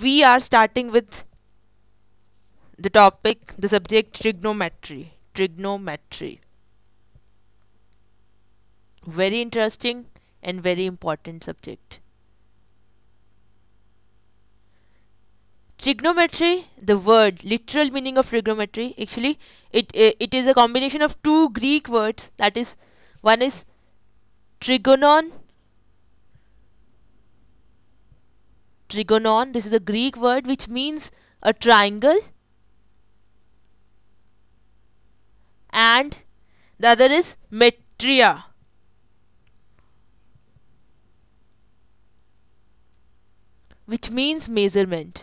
we are starting with the topic, the subject trigonometry. Trigonometry. Very interesting and very important subject. Trigonometry, the word, literal meaning of trigonometry, actually, it is a combination of two Greek words. That is, one is trigonon. Trigonon. This is a Greek word which means a triangle, and the other is metria, which means measurement.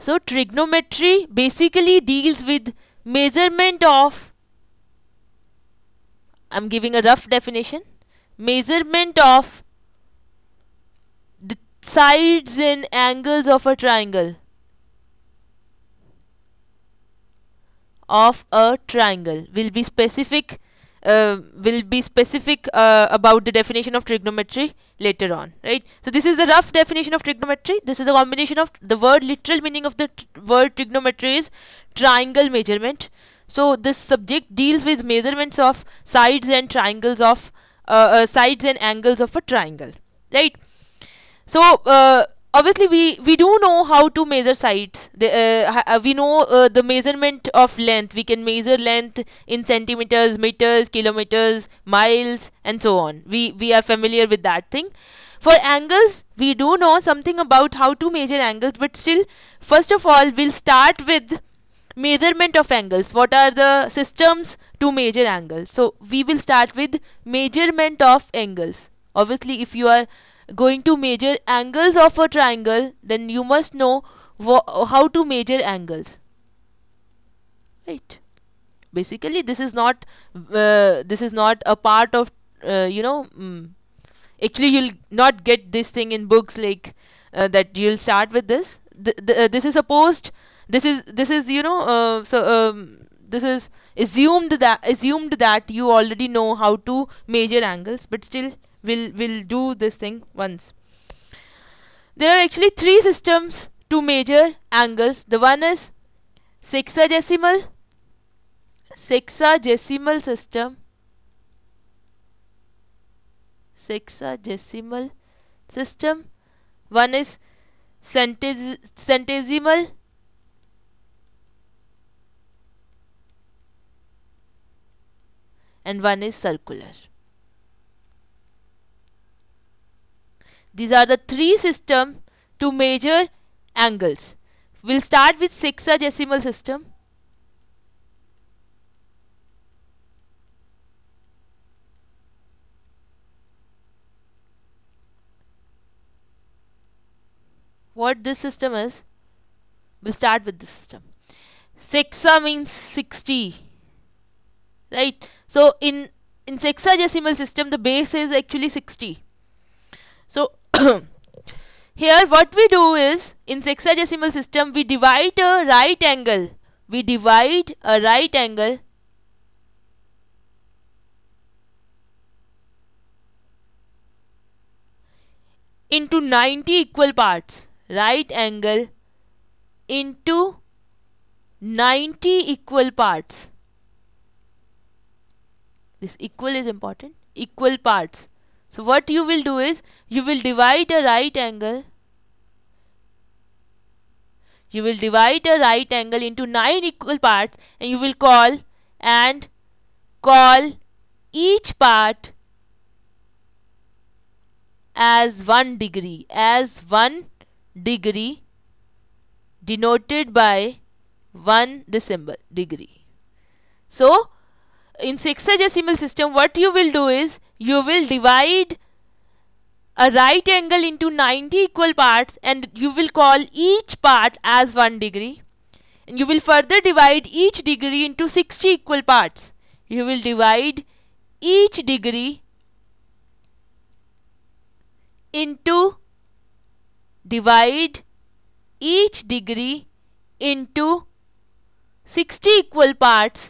So trigonometry basically deals with measurement of, I'm giving a rough definition, measurement of the sides and angles of a triangle. Of a triangle will be specific, about the definition of trigonometry later on, right? So this is the rough definition of trigonometry. This is a combination of the word, literal meaning of the word trigonometry is triangle measurement. So this subject deals with measurements of sides and triangles of sides and angles of a triangle, right? So obviously we do know how to measure sides. We know the measurement of length. We can measure length in centimeters, meters, kilometers, miles, and so on. We are familiar with that thing. For angles, we do know something about how to measure angles, but still, first of all, we'll start with measurement of angles. What are the systems to measure angles? So we will start with measurement of angles. Obviously, if you are going to measure angles of a triangle, then you must know how to measure angles, right? Basically, this is not a part of actually you'll not get this thing in books, like that you'll start with this. This is supposed, this is this is assumed that you already know how to measure angles, but still we'll do this thing once. There are actually three systems to measure angles. The one is sexagesimal sexagesimal system. Sexagesimal system. One is centesimal, and one is circular. These are the three systems to measure angles. We'll start with sexagesimal system. What this system is, we'll start with this system. Sexa means 60, right? So in sexagesimal system, the base is actually 60. So here what we do is, in sexagesimal system, we divide a right angle. We divide a right angle into 90 equal parts. Right angle into 90 equal parts. This equal is important. Equal parts. So what you will do is, you will divide a right angle. You will divide a right angle into 9 equal parts, and you will call each part as 1 degree. As 1 degree, denoted by 1 decimal degree. So in sexagesimal system, what you will do is, you will divide a right angle into 90 equal parts, and you will call each part as 1 degree, and you will further divide each degree into 60 equal parts. You will divide each degree into 60 equal parts,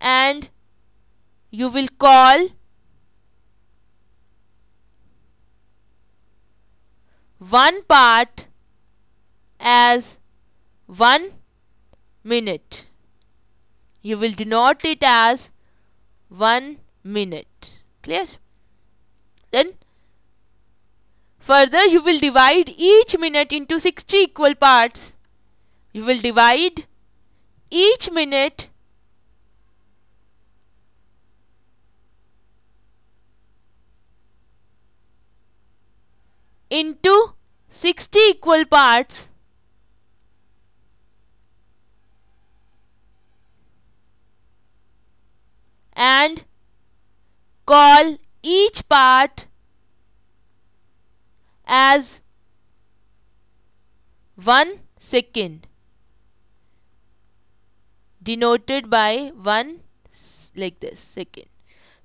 and you will call one part as 1 minute. You will denote it as 1 minute. Clear? Then further you will divide each minute into 60 equal parts. You will divide each minute into 60 equal parts and call each part as 1 second, denoted by 1 like this second.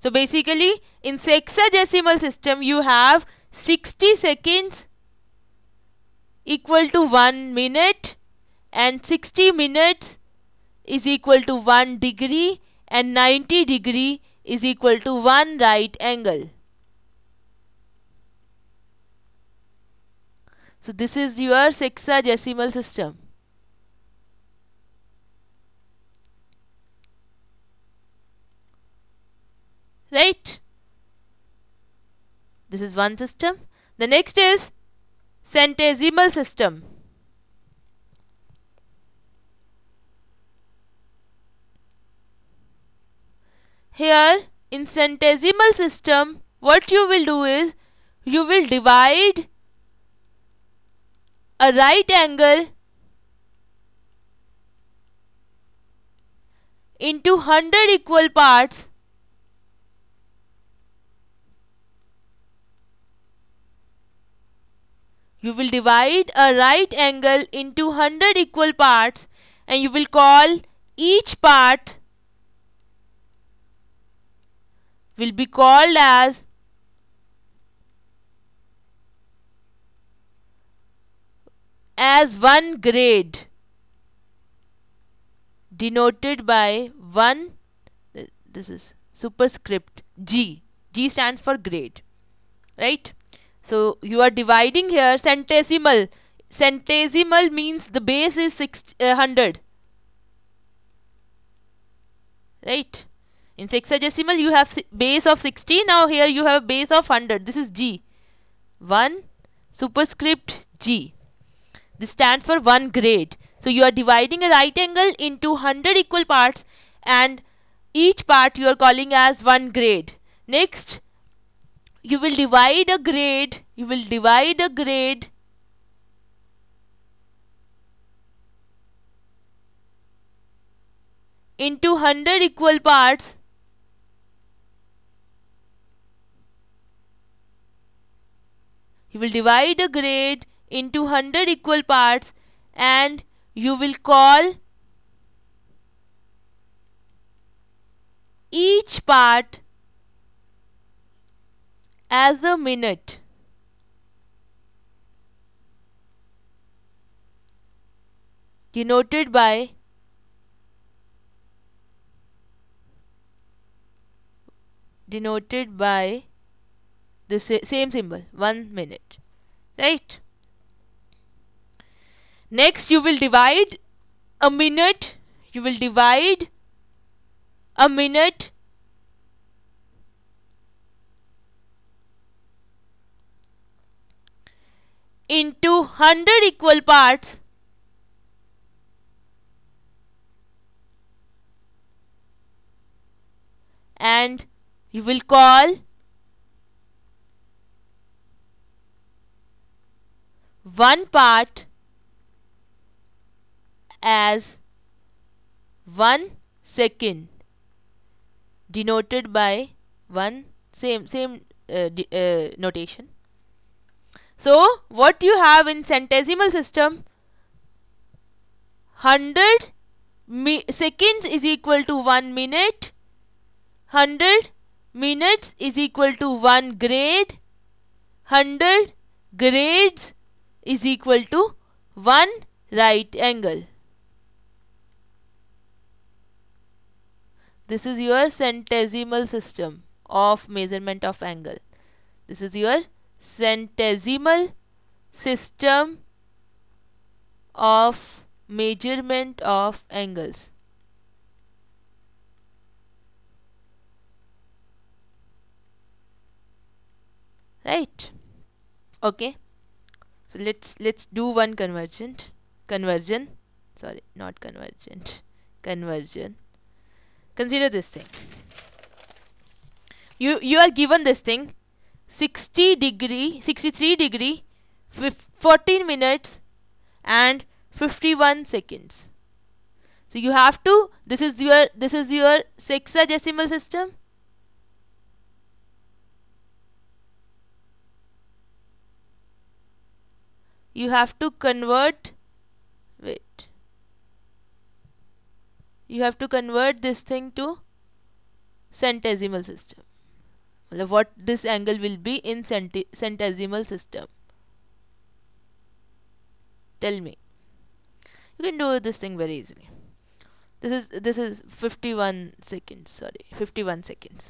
So basically in sexagesimal system you have 60 seconds equal to 1 minute, and 60 minutes is equal to 1 degree, and 90 degree is equal to 1 right angle. So this is your sexagesimal system. Right? This is one system. The next is centesimal system. Here in centesimal system, what you will do is you will divide a right angle into 100 equal parts You will divide a right angle into 100 equal parts and you will call each part will be called as one grade, denoted by this is superscript G. G stands for grade, right? So you are dividing here centesimal. Centesimal means the base is 100, right? In sexagesimal you have base of 60. Now here you have base of 100. This is G. 1 superscript G. This stands for 1 grade. So you are dividing a right angle into 100 equal parts and each part you are calling as 1 grade. Next, you will divide a grade into 100 equal parts and you will call each part as a minute. Denoted by the same symbol, 1 minute, right? Next, you will divide a minute into 100 equal parts and you will call one part as 1 second, denoted by same notation. So what you have in centesimal system, 100 seconds is equal to 1 minute, 100 minutes is equal to 1 grade, 100 grades is equal to 1 right angle. This is your centesimal system of measurement of angle. This is your centesimal system of measurement of angles. Right? Okay. So let's do one conversion. Sorry, not convergent. Conversion. Consider this thing. You are given this thing 63 degree, 14 minutes and 51 seconds. So you have to, this is your sexagesimal system. You have to convert, wait, you have to convert this thing to centesimal system. What this angle will be in centesimal system. Tell me. You can do this thing very easily. This is 51 seconds. Sorry, 51 seconds.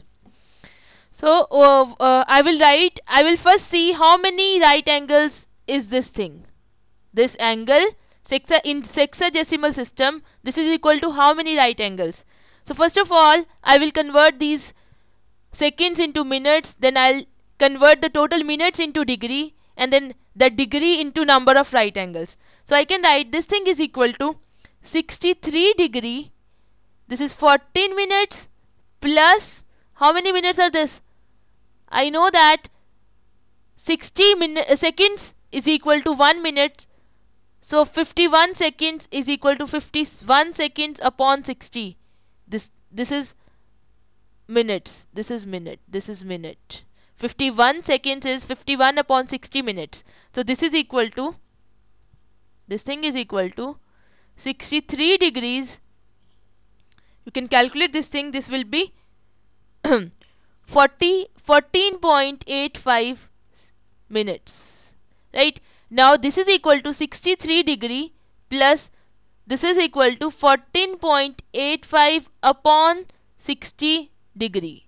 So I will first see how many right angles is this thing. This angle in sexagesimal system, this is equal to how many right angles. So first of all, I will convert these seconds into minutes, then I'll convert the total minutes into degree, and then the degree into number of right angles. So I can write this thing is equal to 63 degree, this is 14 minutes plus, how many minutes are this? I know that 60 seconds is equal to 1 minute, so 51 seconds is equal to 51 seconds upon 60. This is minutes, this is minute, this is minute. 51 seconds is 51 upon 60 minutes. So this is equal to, this thing is equal to 63 degrees. You can calculate this thing, this will be 14.85 minutes. Right? Now this is equal to 63 degree plus this is equal to 14.85 upon 60 degree.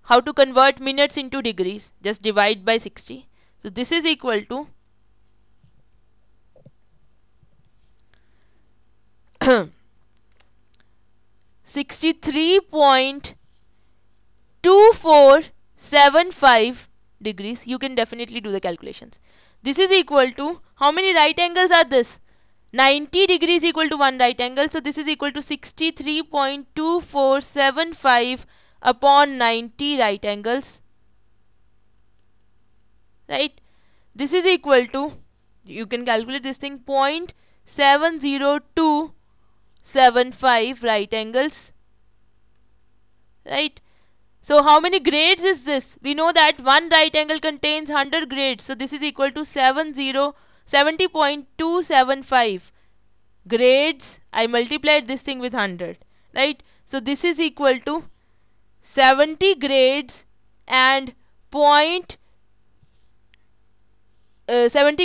How to convert minutes into degrees? Just divide by 60. So this is equal to 63.2475 degrees. You can definitely do the calculations. This is equal to, how many right angles are this? 90 degrees equal to one right angle. So this is equal to 63.2475 upon 90 right angles. Right? This is equal to, you can calculate this thing, 0.70275 right angles. Right? So how many grades is this? We know that one right angle contains 100 grades. So this is equal to 70.275 grades. I multiplied this thing with 100. Right? So this is equal to 70 grades and 70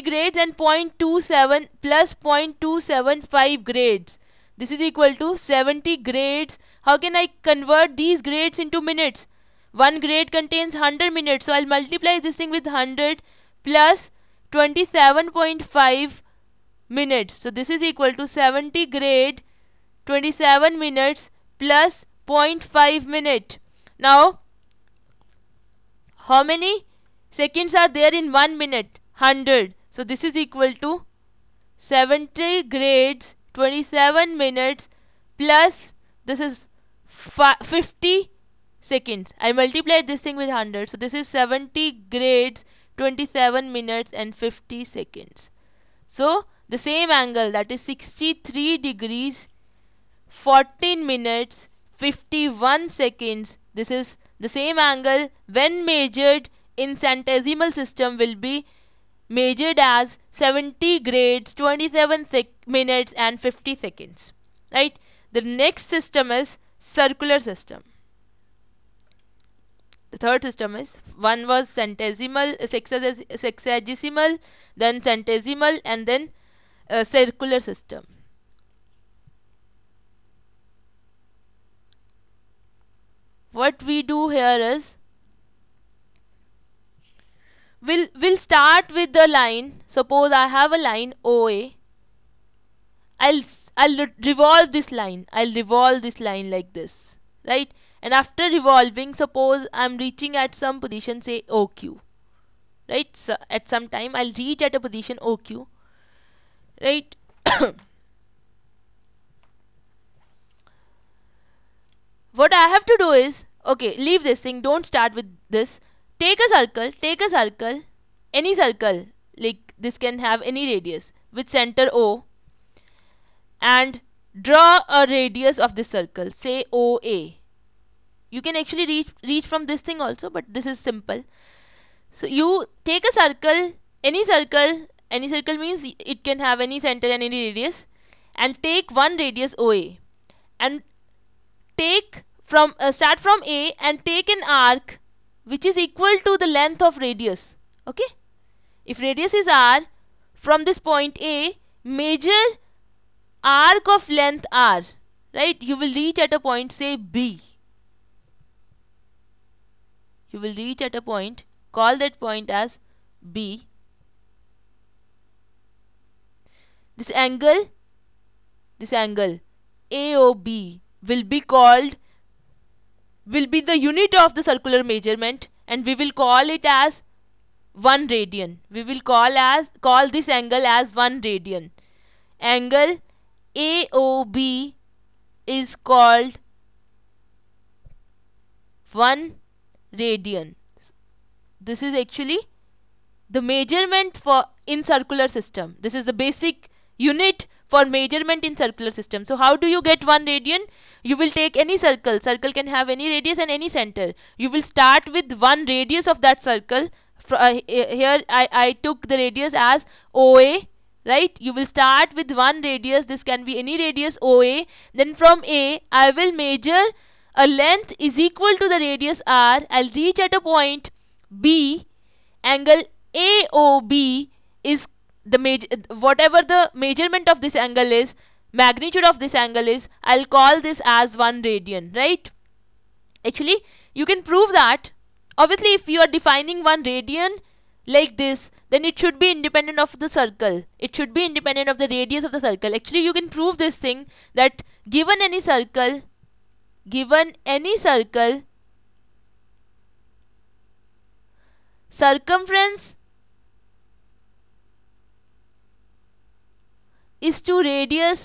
grades and 0.27 plus 0.275 grades. This is equal to 70 grades. How can I convert these grades into minutes? One grade contains 100 minutes, so I'll multiply this thing with 100 plus 27.5 minutes. So this is equal to 70 grade 27 minutes plus 0.5 minute. Now how many seconds are there in 1 minute? 100. So this is equal to 70 grades 27 minutes plus this is 50 seconds. I multiplied this thing with 100. So this is 70 grades 27 minutes and 50 seconds. So the same angle, that is 63 degrees 14 minutes 51 seconds. This is the same angle when measured in centesimal system will be measured as 70 grades 27 minutes and 50 seconds. Right? The next system is circular system. The third system is, one was centesimal, sexagesimal, then centesimal, and then circular system. what we do here is we'll start with the line. Suppose I have a line OA. I'll revolve this line. I'll revolve this line like this, right? And after revolving, suppose I'm reaching at some position, say OQ, right? So at some time I'll reach at a position OQ, right? What I have to do is, okay, leave this thing, don't start with this. Take a circle, any circle, like this can have any radius with center O, and draw a radius of this circle, say OA. You can actually reach from this thing also, but this is simple. So you take a circle, any circle means it can have any center and any radius, and take one radius OA, and take from start from A and take an arc which is equal to the length of radius. Okay, if radius is R, from this point A, measure arc of length R, right? You will reach at a point, say B. You will reach at a point, call that point as B. This angle AOB will be the unit of the circular measurement, and we will call it as 1 radian. We will call this angle as 1 radian. Angle AOB is called 1 radian. This is actually the measurement for in circular system. This is the basic unit for measurement in circular system. So how do you get 1 radian? You will take any circle can have any radius and any center. You will start with 1 radius of that circle. Here I took the radius as OA, right? You will start with 1 radius, this can be any radius OA. Then from A I will measure a length is equal to the radius R. I'll reach at a point B. Angle AOB is whatever the measurement of this angle is, magnitude of this angle is, I'll call this as 1 radian, right? Actually you can prove that. Obviously if you are defining 1 radian like this, then it should be independent of the circle. It should be independent of the radius of the circle. Actually you can prove this thing, that given any circle, circumference is to radius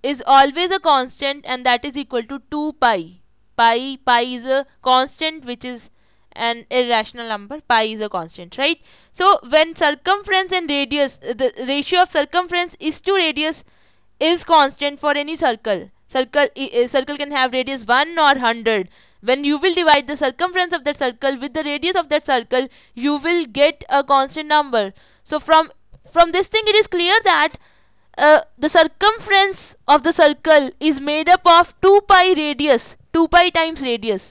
is always a constant, and that is equal to 2 pi. Pi is a constant which is an irrational number. Pi is a constant, right? So when circumference and radius, the ratio of circumference is to radius is constant for any circle. Circle can have radius 1 or 100. When you will divide the circumference of that circle with the radius of that circle, you will get a constant number. So from this thing it is clear that the circumference of the circle is made up of 2 pi radius, 2 pi times radius.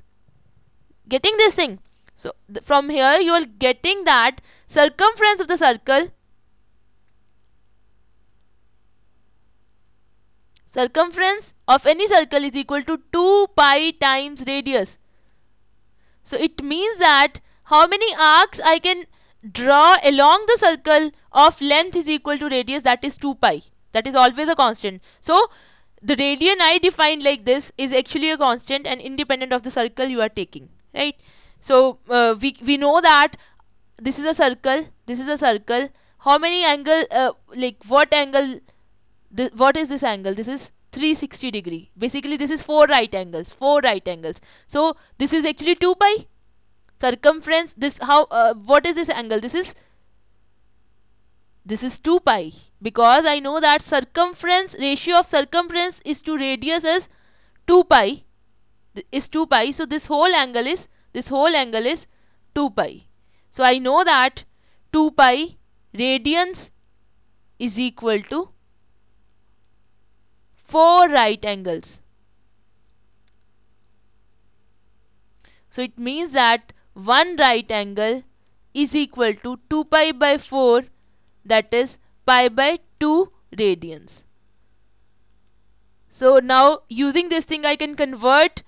Getting this thing? So from here you are getting that circumference of the circle, circumference of any circle is equal to 2 pi times radius. So it means that how many arcs I can draw along the circle of length is equal to radius, that is 2 pi. That is always a constant. So the radian I defined like this is actually a constant and independent of the circle you are taking, right? So we know that this is a circle, how many angle, like what angle, what is this angle? This is 360 degree. Basically this is 4 right angles. So this is actually 2 pi. Circumference, this what is this angle? This is 2 pi, because I know that circumference, ratio of circumference is to radius is 2 pi, so this whole angle is 2 pi. So I know that 2 pi radians is equal to 4 right angles. So it means that 1 right angle is equal to 2 pi by 4, that is pi by 2 radians. So now using this thing I can convert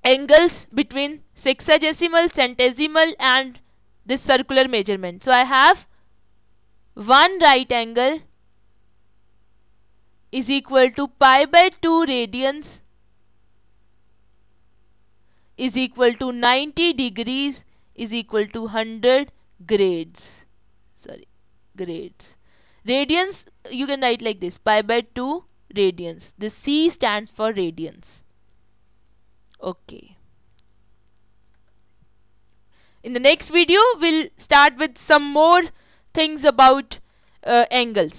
angles between sexagesimal, centesimal and this circular measurement. So I have one right angle is equal to pi by 2 radians is equal to 90 degrees is equal to 100 grades. Sorry, grades. Radians you can write like this, pi by 2 radians. The C stands for radians. Okay. In the next video we'll start with some more things about angles.